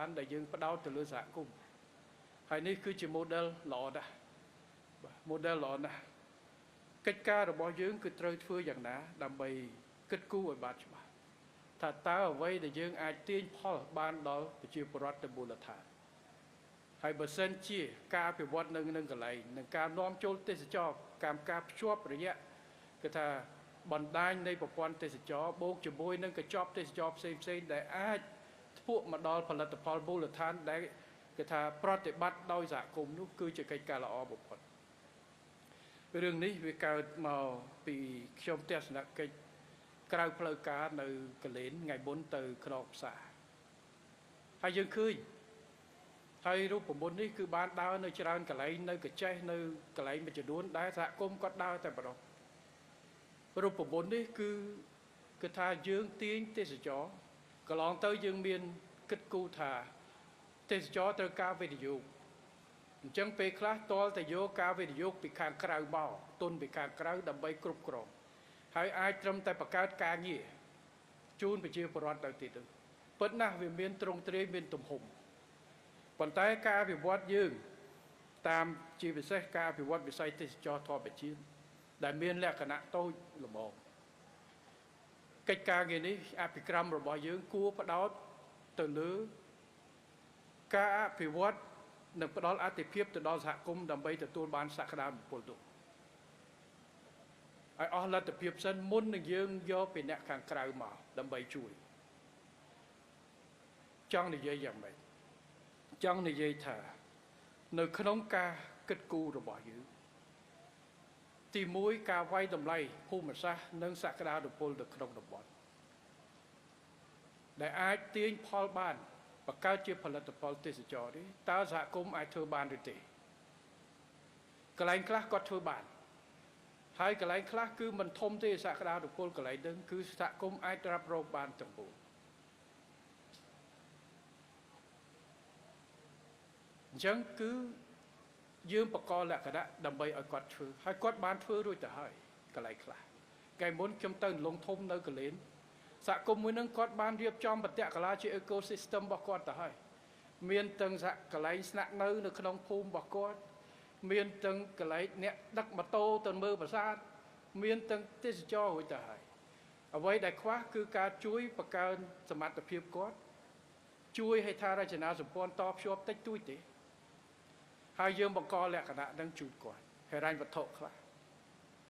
านได้យើងផ្ដោតទៅលើសហគមន៍ហើយនេះគឺជា model ល្អណាស់បាទ model ល្អណាស់កិច្ចការរបស់យើងគឺត្រូវធ្វើយ៉ាងណាដើម្បីគិតគូរឲ្យបានច្បាស់ថាតើអ្វីដែលយើងអាចទាញផលបានដល់ប្រជាពលរដ្ឋទៅមូលដ្ឋានហើយបើសិនជាការអភិវឌ្ឍនៅកន្លែងនិងការនាំចូលទេសចរការភ្ជាប់រយៈគឺថាបណ្ដាញនៃប្រព័ន្ធទេសចរបូកជាមួយនឹងកញ្ចប់ទេសចរផ្សេងដែលអាចធ្ពក់មកដល់ផលិតផលមូលដ្ឋានដែលគឺថាប្រតិបត្តិដោយសហគមន៍នោះគឺជាកិច្ចការល្អបំផុតរឿងនេះវាកើតមកពីខ្ញុំទស្សនកិច្ចក្រៅផ្លូវការនៅកលែនថ្ងៃមុនទៅខ្នងផ្សារហើយយើងឃើញហើយរូបមន្តនេះគឺបានដើរនៅច្រើនកន្លែងនៅកញ្ចេះនៅកន្លែងមួយចំនួនដែលសហគមន៍គាត់ដើរតែម្ដងរូបមន្តនេះគឺថាយើងទាញទេសចរកន្លងទៅយើងមានគិតគូរថាទេសចរត្រូវការវិនិយោគអញ្ចឹងពេលខ្លះតលតែយកការវិនិយោគពីខាងក្រៅមកទុនពីខាងក្រៅដើម្បីគ្រប់គ្រងហើយអាចត្រឹមតែបង្កើតការងារជូនប្រជាពលរដ្ឋទៅទៀតពិតណាស់វាមានទ្រង់ទ្រាយមានទំហំប៉ុន្តែការអភិវឌ្ឍយើងតាមជាពិសេសការអភិវឌ្ឍវិស័យទេសចរធម្មជាតិដែលមានលក្ខណៈតូចល្មមកិច្ចការងារនេះអភិក្រមរបស់យើងគួរផ្ដោតទៅលើការអភិវឌ្ឍនិងផ្ដល់អាទិភាពទៅដល់សហគមន៍ដើម្បីទទួលបានសក្តានុពលនោះឲ្យអស់លទ្ធភាពសិនមុននឹងយើងយកពីអ្នកខាងក្រៅមកដើម្បីជួយចង់និយាយយ៉ាងម៉េចចង់និយាយថានៅក្នុងការគិតគូររបស់យើងទី1ការវាយតម្លៃភូមិសាស្ត្រនិងសក្តានុពលនៅក្នុងតំបន់ដែលអាចទាញផលបានបង្កើតជាផលិតផលទេសចរនេះតើសហគមន៍អាចធ្វើបានឬទេកន្លែងខ្លះគាត់ធ្វើបានហើយកន្លែងខ្លះគឺមិនធំទេសក្តានុពលកន្លែងហ្នឹងគឺសហគមន៍អាចរ៉ាប់រងបានទាំងមូលអញ្ចឹងគឺយើងបកលក្ខណៈដើម្បីឲ្យគាត់ធ្វើហើយគាត់បានធ្វើរួចទៅហើយកន្លែងខ្លះថ្ងៃមុនខ្ញុំទៅលងធំនៅកលែនសហគមន៍មួយនឹងគាត់បានរៀបចំបត្យកលាជា ecosystem របស់គាត់ទៅហើយមានទាំងកន្លែងស្នាក់នៅក្នុងភូមិរបស់គាត់មានទាំងកន្លែងអ្នកដឹកម៉ូតូទៅមើលប្រាសាទមានទាំងទេសចររួចទៅហើយអ្វីដែលខ្វះគឺការជួយបង្កើនសមត្ថភាពគាត់ជួយហេដ្ឋារចនាសម្ព័ន្ធតភ្ជាប់តិចតួចទេហើយយើងបង្កលក្ខណៈនឹងជូនគាត់ហិរញ្ញវត្ថុខ្លះ